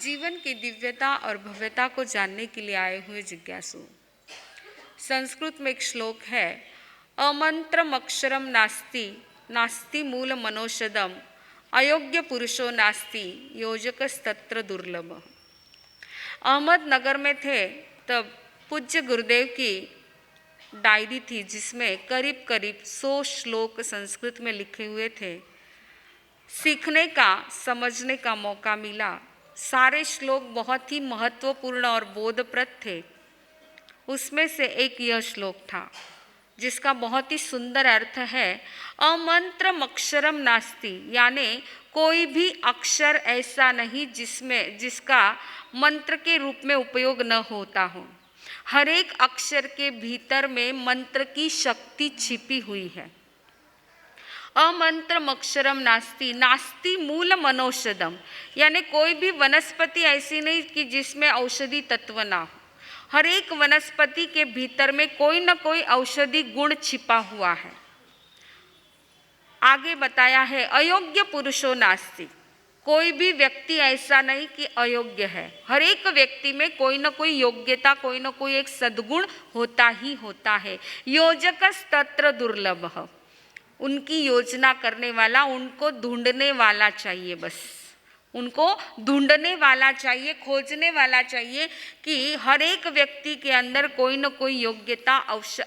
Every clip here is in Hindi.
जीवन की दिव्यता और भव्यता को जानने के लिए आए हुए जिज्ञासु। संस्कृत में एक श्लोक है, अमंत्रम अक्षरम नास्ति नास्ति मूल मनोषदम अयोग्य पुरुषो नास्ति योजकस्तत्र दुर्लभ। अहमदनगर में थे तब पूज्य गुरुदेव की डायरी थी जिसमें करीब करीब 100 श्लोक संस्कृत में लिखे हुए थे। सीखने का, समझने का मौका मिला। सारे श्लोक बहुत ही महत्वपूर्ण और बोधप्रद थे। उसमें से एक यह श्लोक था जिसका बहुत ही सुंदर अर्थ है, अमंत्रम अक्षरम नास्ति, यानी कोई भी अक्षर ऐसा नहीं जिसका मंत्र के रूप में उपयोग न होता हो। हर एक अक्षर के भीतर में मंत्र की शक्ति छिपी हुई है। अमंत्रम अक्षरम नास्ति नास्ति मूल मनोषदम, यानी कोई भी वनस्पति ऐसी नहीं कि जिसमें औषधि तत्व ना हो। हर एक वनस्पति के भीतर में कोई न कोई औषधि गुण छिपा हुआ है। आगे बताया है, अयोग्य पुरुषो नास्ति, कोई भी व्यक्ति ऐसा नहीं कि अयोग्य है। हर एक व्यक्ति में कोई न कोई योग्यता, कोई न कोई एक सद्गुण होता ही होता है। योजकस्तत्र दुर्लभ, उनकी योजना करने वाला, उनको ढूंढने वाला चाहिए। बस उनको ढूंढने वाला चाहिए, खोजने वाला चाहिए कि हर एक व्यक्ति के अंदर कोई न कोई योग्यता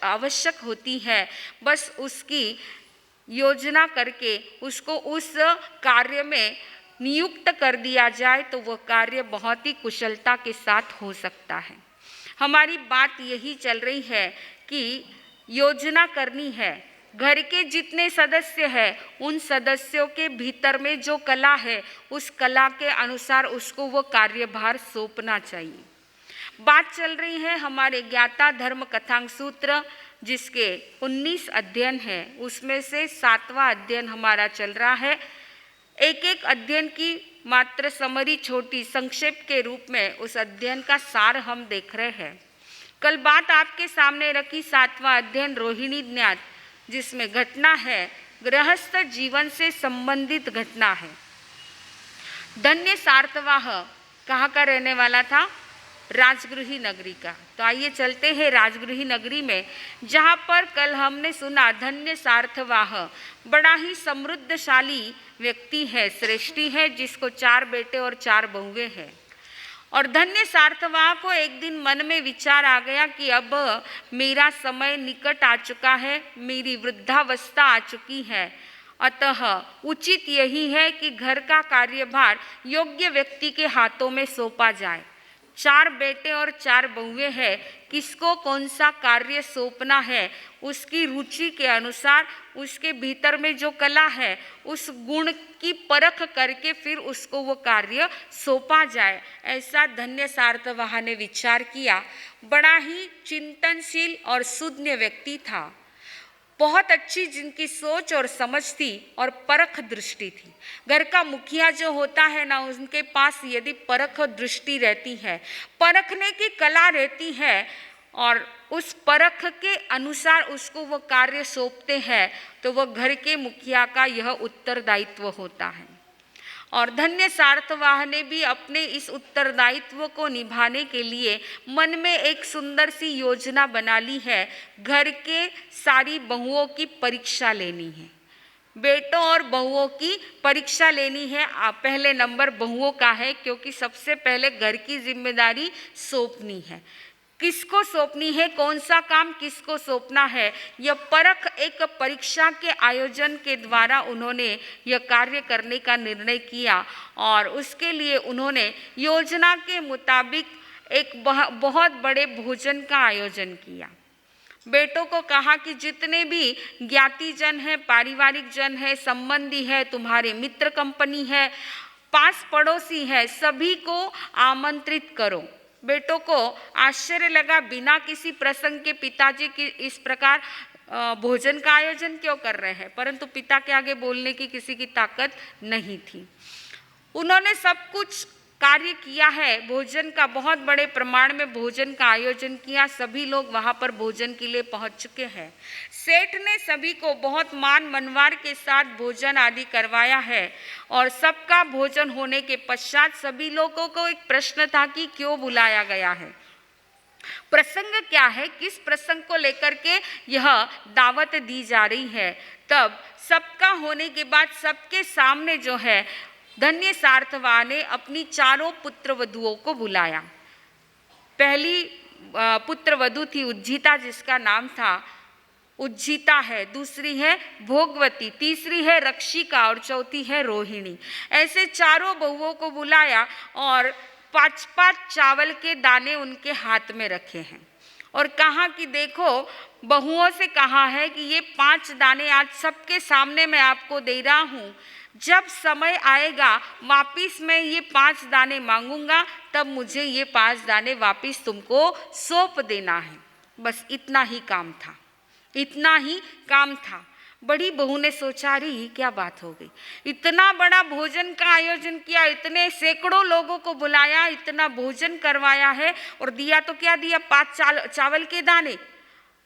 आवश्यक होती है। बस उसकी योजना करके उसको उस कार्य में नियुक्त कर दिया जाए तो वह कार्य बहुत ही कुशलता के साथ हो सकता है। हमारी बात यही चल रही है कि योजना करनी है। घर के जितने सदस्य हैं उन सदस्यों के भीतर में जो कला है उस कला के अनुसार उसको वो कार्यभार सौंपना चाहिए। बात चल रही है हमारे ज्ञाता धर्म कथांग सूत्र, जिसके 19 अध्ययन हैं, उसमें से 7वां अध्ययन हमारा चल रहा है। एक एक अध्ययन की मात्र समरी, छोटी संक्षेप के रूप में उस अध्ययन का सार हम देख रहे हैं। कल बात आपके सामने रखी 7वां अध्ययन रोहिणी ज्ञात, जिसमें घटना है गृहस्थ जीवन से संबंधित घटना है। धन्य सार्थवाह कहाँ का रहने वाला था? राजगृही नगरी का। तो आइए चलते हैं राजगृही नगरी में, जहाँ पर कल हमने सुना धन्य सार्थवाह बड़ा ही समृद्धशाली व्यक्ति है, श्रेष्ठी है, जिसको 4 बेटे और 4 बहुएं हैं। और धन्य सार्थवाह को एक दिन मन में विचार आ गया कि अब मेरा समय निकट आ चुका है, मेरी वृद्धावस्था आ चुकी है, अतः उचित यही है कि घर का कार्यभार योग्य व्यक्ति के हाथों में सौंपा जाए। 4 बेटे और 4 बहुएं हैं, किसको कौन सा कार्य सौंपना है उसकी रुचि के अनुसार, उसके भीतर में जो कला है उस गुण की परख करके फिर उसको वो कार्य सौंपा जाए, ऐसा धन्य सार्थवाह ने विचार किया। बड़ा ही चिंतनशील और सुज्ञ व्यक्ति था, बहुत अच्छी जिनकी सोच और समझ थी और परख दृष्टि थी। घर का मुखिया जो होता है ना, उनके पास यदि परख दृष्टि रहती है, परखने की कला रहती है और उस परख के अनुसार उसको वो कार्य सौंपते हैं, तो वह घर के मुखिया का यह उत्तरदायित्व होता है। और धन्य सार्थवाह ने भी अपने इस उत्तरदायित्व को निभाने के लिए मन में एक सुंदर सी योजना बना ली है। घर के सारी बहुओं की परीक्षा लेनी है, बेटों और बहुओं की परीक्षा लेनी है। पहले नंबर बहुओं का है, क्योंकि सबसे पहले घर की जिम्मेदारी सौंपनी है। किसको सौंपनी है, कौन सा काम किसको सौंपना है, यह परख एक परीक्षा के आयोजन के द्वारा उन्होंने यह कार्य करने का निर्णय किया। और उसके लिए उन्होंने योजना के मुताबिक एक बहुत बड़े भोजन का आयोजन किया। बेटों को कहा कि जितने भी ज्ञातिजन हैं, पारिवारिक जन है, संबंधी है, तुम्हारे मित्र कंपनी है, पास पड़ोसी है, सभी को आमंत्रित करो। बेटों को आश्चर्य लगा, बिना किसी प्रसंग के पिताजी की इस प्रकार भोजन का आयोजन क्यों कर रहे हैं, परंतु पिता के आगे बोलने की किसी की ताकत नहीं थी। उन्होंने सब कुछ कार्य किया है, भोजन का बहुत बड़े प्रमाण में भोजन का आयोजन किया, सभी लोग वहाँ पर भोजन के लिए पहुँच चुके हैं। सेठ ने सभी को बहुत मान मनवार के साथ भोजन आदि करवाया है और सबका भोजन होने के पश्चात सभी लोगों को एक प्रश्न था कि क्यों बुलाया गया है, प्रसंग क्या है, किस प्रसंग को लेकर के यह दावत दी जा रही है। तब सबका होने के बाद सबके सामने जो है धन्य सार्थवा ने अपनी चारों पुत्र वधुओं को बुलाया। पहली पुत्र वधु थी उज्जीता, जिसका नाम था उज्जीता है, दूसरी है भोगवती, तीसरी है रक्षिका और चौथी है रोहिणी। ऐसे चारों बहुओं को बुलाया और 5-5 चावल के दाने उनके हाथ में रखे हैं और कहा कि देखो, बहुओं से कहा है कि ये 5 दाने आज सबके सामने मैं आपको दे रहा हूँ, जब समय आएगा वापिस मैं ये 5 दाने मांगूंगा, तब मुझे ये 5 दाने वापिस तुमको सौंप देना है। बस इतना ही काम था, इतना ही काम था। बड़ी बहू ने सोचा, रही क्या बात हो गई, इतना बड़ा भोजन का आयोजन किया, इतने सैकड़ों लोगों को बुलाया, इतना भोजन करवाया है और दिया तो क्या दिया, 5 चावल के दाने।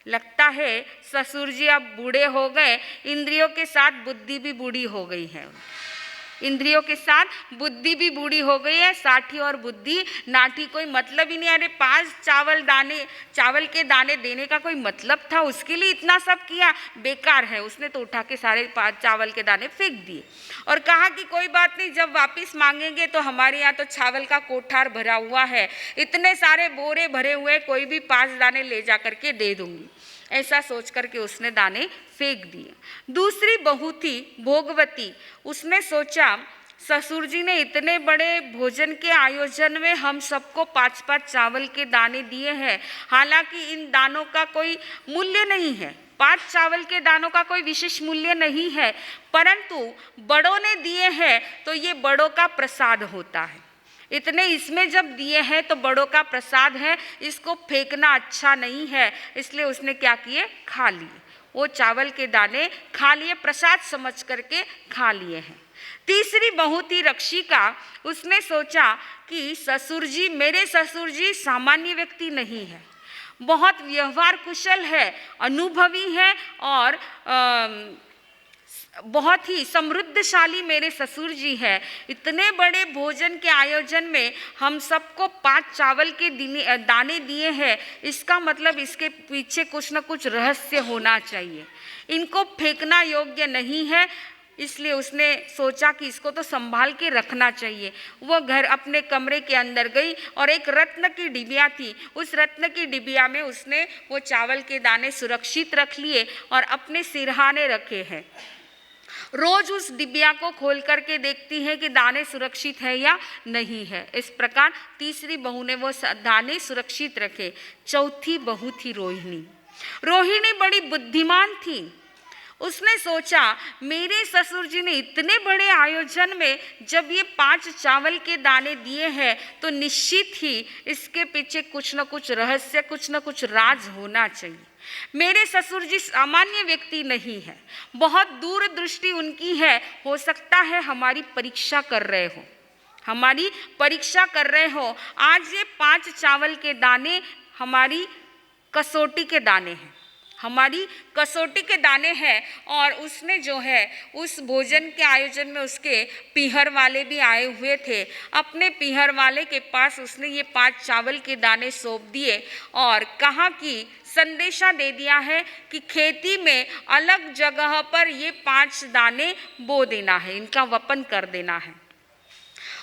लगता है ससुर जी अब बूढ़े हो गए, इंद्रियों के साथ बुद्धि भी बूढ़ी हो गई है, इंद्रियों के साथ बुद्धि भी बूढ़ी हो गई है। साठी और बुद्धि नाठी कोई मतलब ही नहीं। अरे 5 चावल के दाने देने का कोई मतलब था, उसके लिए इतना सब किया, बेकार है। उसने तो उठा के सारे 5 चावल के दाने फेंक दिए और कहा कि कोई बात नहीं, जब वापस मांगेंगे तो हमारे यहाँ तो चावल का कोठार भरा हुआ है, इतने सारे बोरे भरे हुए, कोई भी 5 दाने ले जा करके दे दूंगी। ऐसा सोच करके उसने दाने फेंक दिए। दूसरी बहू थी भोगवती, उसने सोचा ससुर जी ने इतने बड़े भोजन के आयोजन में हम सबको 5-5 चावल के दाने दिए हैं, हालांकि इन दानों का कोई मूल्य नहीं है, 5 चावल के दानों का कोई विशेष मूल्य नहीं है, परंतु बड़ों ने दिए हैं तो ये बड़ों का प्रसाद होता है, इतने इसमें जब दिए हैं तो बड़ों का प्रसाद है, इसको फेंकना अच्छा नहीं है। इसलिए उसने क्या किए, खा लिए, वो चावल के दाने खा लिए, प्रसाद समझ करके खा लिए हैं। तीसरी बहू थी रक्षिका, उसने सोचा कि ससुर जी, मेरे ससुर जी सामान्य व्यक्ति नहीं है, बहुत व्यवहार कुशल है, अनुभवी है और बहुत ही समृद्धशाली मेरे ससुर जी है। इतने बड़े भोजन के आयोजन में हम सबको 5 चावल के दाने दिए हैं, इसका मतलब इसके पीछे कुछ न कुछ रहस्य होना चाहिए, इनको फेंकना योग्य नहीं है। इसलिए उसने सोचा कि इसको तो संभाल के रखना चाहिए। वो घर अपने कमरे के अंदर गई और एक रत्न की डिबिया थी, उस रत्न की डिबिया में उसने वो चावल के दाने सुरक्षित रख लिए और अपने सिरहाने रखे हैं। रोज उस डिबिया को खोल करके देखती है कि दाने सुरक्षित है या नहीं है। इस प्रकार तीसरी बहू ने वो दाने सुरक्षित रखे। चौथी बहू थी रोहिणी। रोहिणी बड़ी बुद्धिमान थी, उसने सोचा मेरे ससुर जी ने इतने बड़े आयोजन में जब ये 5 चावल के दाने दिए हैं तो निश्चित ही इसके पीछे कुछ न कुछ रहस्य, कुछ न कुछ राज होना चाहिए। मेरे ससुर जी सामान्य व्यक्ति नहीं है, बहुत दूरदृष्टि उनकी है, हो सकता है हमारी परीक्षा कर रहे हो, हमारी परीक्षा कर रहे हो। आज ये 5 चावल के दाने हमारी कसौटी के दाने हैं, हमारी कसौटी के दाने हैं। और उसने जो है उस भोजन के आयोजन में उसके पीहर वाले भी आए हुए थे, अपने पीहर वाले के पास उसने ये 5 चावल के दाने सौंप दिए और कहा कि संदेशा दे दिया है कि खेती में अलग जगह पर ये 5 दाने बो देना है, इनका वपन कर देना है।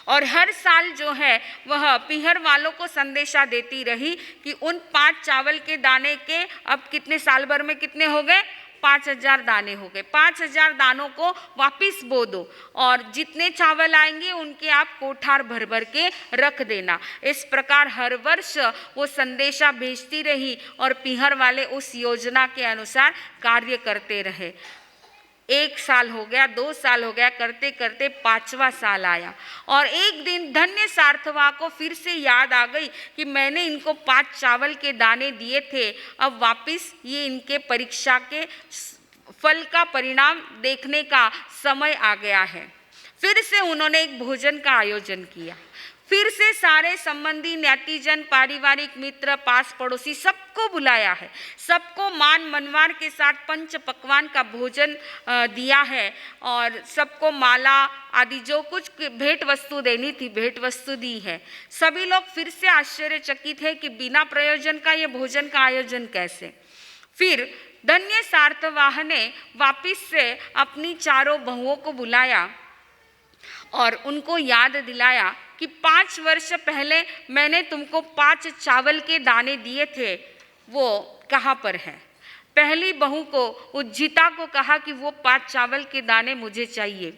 और हर साल जो है वह पीहर वालों को संदेशा देती रही कि उन 5 चावल के दाने के अब कितने साल भर में कितने हो गए, 5000 दाने हो गए। 5000 दानों को वापिस बो दो और जितने चावल आएंगे उनके आप कोठार भर भर के रख देना। इस प्रकार हर वर्ष वो संदेशा भेजती रही और पीहर वाले उस योजना के अनुसार कार्य करते रहे। 1 साल हो गया, 2 साल हो गया, करते करते 5वां साल आया और एक दिन धन्य सार्थवा को फिर से याद आ गई कि मैंने इनको 5 चावल के दाने दिए थे, अब वापिस ये इनके परीक्षा के फल का परिणाम देखने का समय आ गया है। फिर से उन्होंने एक भोजन का आयोजन किया। फिर से सारे संबंधी, ज्ञातिजन, पारिवारिक मित्र, पास पड़ोसी सबको बुलाया है, सबको मान मनवार के साथ पंच पकवान का भोजन दिया है और सबको माला आदि जो कुछ भेंट वस्तु देनी थी भेंट वस्तु दी है। सभी लोग फिर से आश्चर्यचकित है कि बिना प्रयोजन का ये भोजन का आयोजन कैसे। फिर धन्य सार्थवाह ने वापिस से अपनी चारों बहुओं को बुलाया और उनको याद दिलाया कि 5 वर्ष पहले मैंने तुमको 5 चावल के दाने दिए थे, वो कहाँ पर है। पहली बहू को उज्जिता को कहा कि वो 5 चावल के दाने मुझे चाहिए।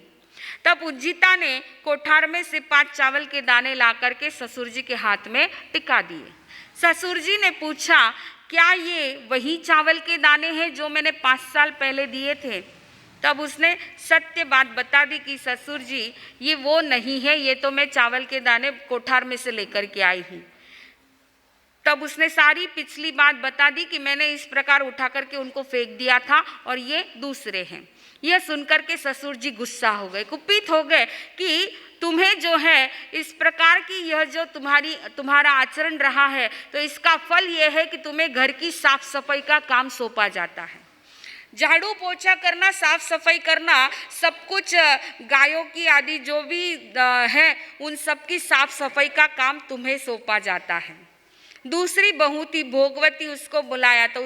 तब उज्जिता ने कोठार में से 5 चावल के दाने ला करके ससुर जी के हाथ में टिका दिए। ससुर जी ने पूछा, क्या ये वही चावल के दाने हैं जो मैंने 5 साल पहले दिए थे। तब उसने सत्य बात बता दी कि ससुर जी ये वो नहीं है, ये तो मैं चावल के दाने कोठार में से लेकर के आई हूँ। तब उसने सारी पिछली बात बता दी कि मैंने इस प्रकार उठा करके उनको फेंक दिया था और ये दूसरे हैं। यह सुनकर के ससुर जी गुस्सा हो गए, कुपित हो गए कि तुम्हें जो है इस प्रकार की यह जो तुम्हारा आचरण रहा है तो इसका फल यह है कि तुम्हें घर की साफ सफाई का काम सौंपा जाता है। झाड़ू पोछा करना, साफ सफाई करना, सब कुछ गायों की आदि जो भी है उन सब की साफ सफाई का काम तुम्हें सौंपा जाता है। दूसरी बहू थी भोगवती, उसको बुलाया तो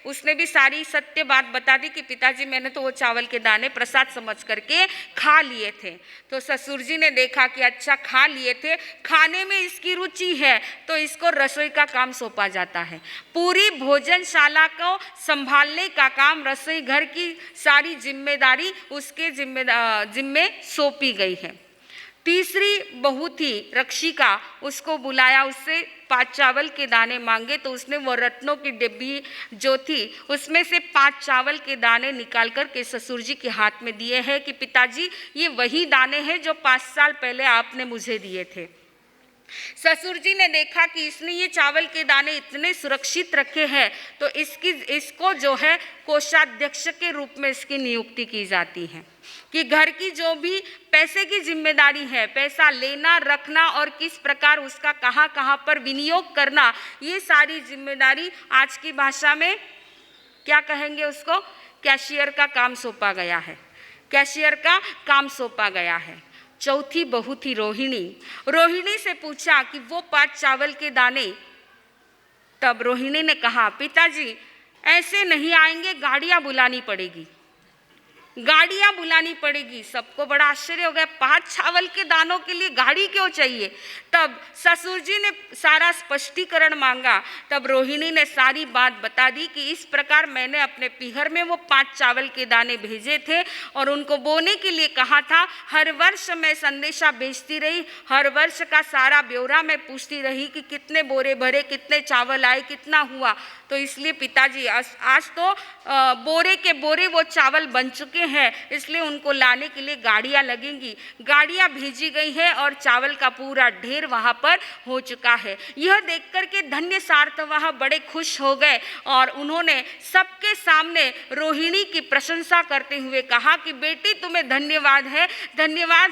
उसने भी सारी सत्य बात बता दी कि पिताजी मैंने तो वो चावल के दाने प्रसाद समझ करके खा लिए थे। तो ससुर जी ने देखा कि अच्छा खा लिए थे, खाने में इसकी रुचि है तो इसको रसोई का काम सौंपा जाता है। पूरी भोजनशाला को संभालने का काम, रसोई घर की सारी जिम्मेदारी उसके जिम्मे सौंपी गई है। तीसरी बहू थी रक्षिका, उसको बुलाया, उससे 5 चावल के दाने मांगे तो उसने वो रत्नों की डिब्बी जो थी उसमें से 5 चावल के दाने निकाल कर के ससुर जी के हाथ में दिए हैं कि पिताजी ये वही दाने हैं जो 5 साल पहले आपने मुझे दिए थे। ससुर जी ने देखा कि इसने ये चावल के दाने इतने सुरक्षित रखे हैं तो इसको जो है कोषाध्यक्ष के रूप में इसकी नियुक्ति की जाती है कि घर की जो भी पैसे की जिम्मेदारी है, पैसा लेना रखना और किस प्रकार उसका कहाँ कहाँ पर विनियोग करना, ये सारी जिम्मेदारी आज की भाषा में क्या कहेंगे उसको, कैशियर का काम सौंपा गया है। कैशियर का काम सौंपा गया है। चौथी बहू थी रोहिणी से पूछा कि वो 5 चावल के दाने। तब रोहिणी ने कहा, पिताजी ऐसे नहीं आएंगे, गाड़ियां बुलानी पड़ेगी। सबको बड़ा आश्चर्य हो गया, 5 चावल के दानों के लिए गाड़ी क्यों चाहिए। तब ससुर जी ने सारा स्पष्टीकरण मांगा। तब रोहिणी ने सारी बात बता दी कि इस प्रकार मैंने अपने पीहर में वो 5 चावल के दाने भेजे थे और उनको बोने के लिए कहा था। हर वर्ष मैं संदेशा भेजती रही, हर वर्ष का सारा ब्यौरा मैं पूछती रही कि कितने बोरे भरे, कितने चावल आए, कितना हुआ। तो इसलिए पिताजी आज तो बोरे के बोरे वो चावल बन चुके हैं, इसलिए उनको लाने के लिए गाड़ियां लगेंगी। गाड़ियां भेजी गई है और चावल का पूरा ढेर वहां पर हो चुका है। यह देखकर के धन्य सार्थवाह बड़े खुश हो गए और उन्होंने सबके सामने रोहिणी की प्रशंसा करते हुए कहा कि बेटी तुम्हें धन्यवाद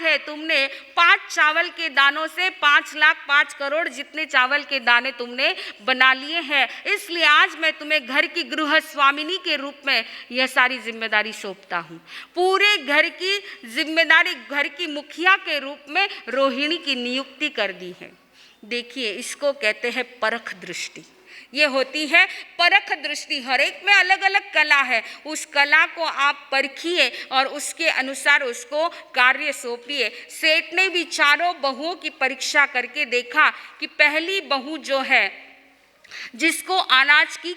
है, तुमने 5 चावल के दानों से 5 लाख 5 करोड़ जितने चावल के दाने तुमने बना लिए हैं, इसलिए आज मैं तुम्हें घर की गृह स्वामिनी के रूप में यह सारी जिम्मेदारी सौंपता हूँ। पूरे घर की जिम्मेदारी घर की मुखिया के रूप में रोहिणी की नियुक्ति कर दी है। देखिए, इसको कहते हैं परख दृष्टि। ये होती है परख दृष्टि। हर एक में अलग अलग कला है, उस कला को आप परखिए और उसके अनुसार उसको कार्य सौंपिए। सेठ ने भी चारों बहुओं की परीक्षा करके देखा कि पहली बहू जो है जिसको अनाज की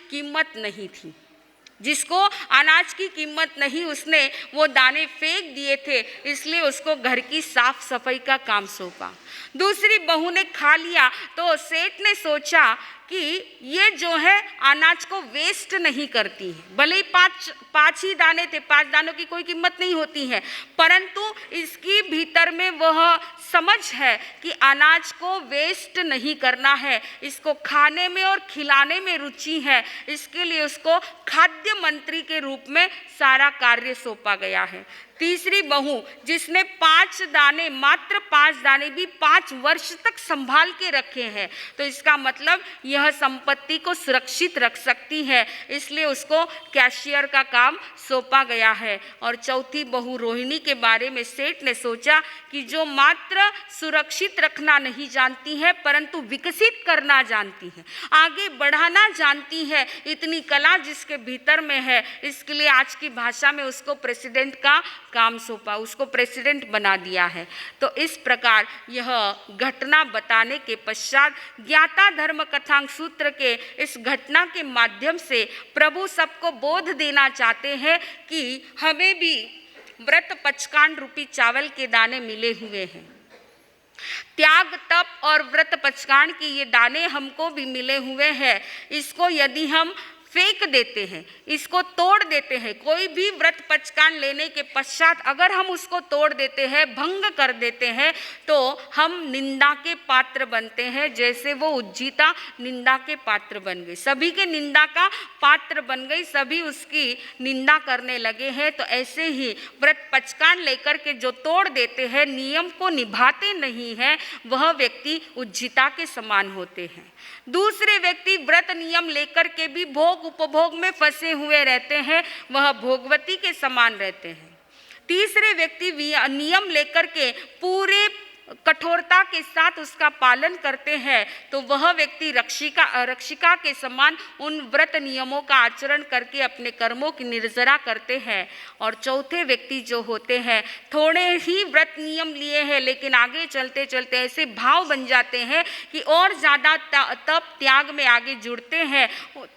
कीमत नहीं, उसने वो दाने फेंक दिए थे, इसलिए उसको घर की साफ सफाई का काम सौंपा। दूसरी बहू ने खा लिया तो सेठ ने सोचा कि ये जो है अनाज को वेस्ट नहीं करती है। भले ही 5 ही दाने थे, 5 दानों की कोई कीमत नहीं होती है, परंतु इसकी भीतर में वह समझ है कि अनाज को वेस्ट नहीं करना है, इसको खाने में और खिलाने में रुचि है। इसके लिए उसको खाद्य मंत्री के रूप में सारा कार्य सौंपा गया है। तीसरी बहू जिसने 5 दाने, मात्र 5 दाने भी 5 वर्ष तक संभाल के रखे हैं, तो इसका मतलब यह संपत्ति को सुरक्षित रख सकती है, इसलिए उसको कैशियर का काम सौंपा गया है। और चौथी बहू रोहिणी के बारे में सेठ ने सोचा कि जो मात्र सुरक्षित रखना नहीं जानती है परंतु विकसित करना जानती है, आगे बढ़ाना जानती है, इतनी कला जिसके भीतर में है, इसके लिए आज की भाषा में उसको प्रेसिडेंट का काम सौंपा, उसको प्रेसिडेंट बना दिया है। तो इस प्रकार यह घटना बताने के पश्चात ज्ञाता धर्म कथांग सूत्र के इस घटना के माध्यम से प्रभु सबको बोध देना चाहते हैं कि हमें भी व्रत पचकांड रूपी चावल के दाने मिले हुए हैं। त्याग, तप और व्रत पचकांड के ये दाने हमको भी मिले हुए हैं। इसको यदि हम फेंक देते हैं, इसको तोड़ देते हैं, कोई भी व्रत पचकान लेने के पश्चात अगर हम उसको तोड़ देते हैं, भंग कर देते हैं, तो हम निंदा के पात्र बनते हैं, जैसे वो उज्जीता निंदा के पात्र बन गई, सभी के निंदा का पात्र बन गई, सभी उसकी निंदा करने लगे हैं। तो ऐसे ही व्रत पचकान लेकर के जो तोड़ देते हैं, नियम को निभाते नहीं हैं, वह व्यक्ति उज्जीता के समान होते हैं। दूसरे व्यक्ति व्रत नियम लेकर के भी भोग उपभोग में फंसे हुए रहते हैं, वह भोगवती के समान रहते हैं। तीसरे व्यक्ति नियम लेकर के पूरे कठोरता के साथ उसका पालन करते हैं, तो वह व्यक्ति रक्षिका के समान उन व्रत नियमों का आचरण करके अपने कर्मों की निर्जरा करते हैं। और चौथे व्यक्ति जो होते हैं, थोड़े ही व्रत नियम लिए हैं लेकिन आगे चलते चलते ऐसे भाव बन जाते हैं कि और ज़्यादा तप त्याग में आगे जुड़ते हैं,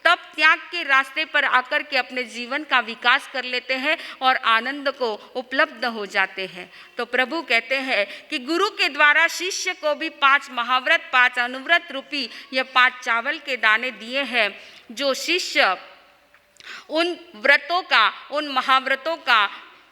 तप त्याग के रास्ते पर आकर के अपने जीवन का विकास कर लेते हैं और आनंद को उपलब्ध हो जाते हैं। तो प्रभु कहते हैं कि गुरु के द्वारा शिष्य को भी 5 महाव्रत, 5 अनुव्रत रूपी यह 5 चावल के दाने दिए हैं। जो शिष्य उन व्रतों का, उन महाव्रतों का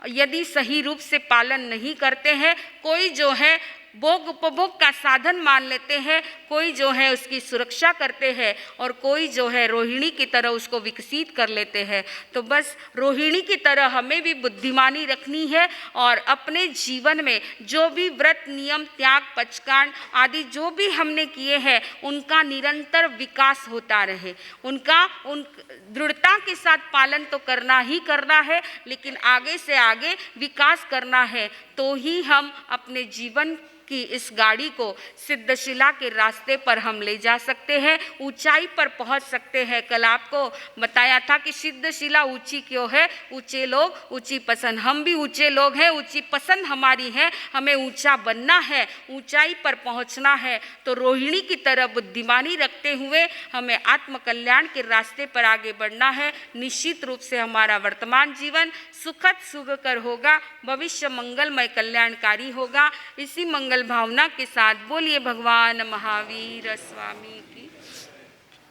यदि सही रूप से पालन नहीं करते हैं, कोई जो है भोग उपभोग का साधन मान लेते हैं, कोई जो है उसकी सुरक्षा करते हैं और कोई जो है रोहिणी की तरह उसको विकसित कर लेते हैं। तो बस रोहिणी की तरह हमें भी बुद्धिमानी रखनी है और अपने जीवन में जो भी व्रत नियम, त्याग, पचकांड आदि जो भी हमने किए हैं, उनका निरंतर विकास होता रहे, उनका दृढ़ता के साथ पालन तो करना ही करना है, लेकिन आगे से आगे विकास करना है, तो ही हम अपने जीवन कि इस गाड़ी को सिद्धशिला के रास्ते पर हम ले जा सकते हैं, ऊंचाई पर पहुंच सकते हैं। कल आपको बताया था कि सिद्धशिला ऊंची क्यों है, ऊंचे लोग ऊंची पसंद, हम भी ऊंचे लोग हैं, ऊंची पसंद हमारी है, हमें ऊंचा बनना है, ऊंचाई पर पहुंचना है। तो रोहिणी की तरह बुद्धिमानी रखते हुए हमें आत्म कल्याण के रास्ते पर आगे बढ़ना है। निश्चित रूप से हमारा वर्तमान जीवन सुखद सुखकर होगा, भविष्य मंगलमय कल्याणकारी होगा। इसी मंगल भावना के साथ बोलिए भगवान महावीर स्वामी की।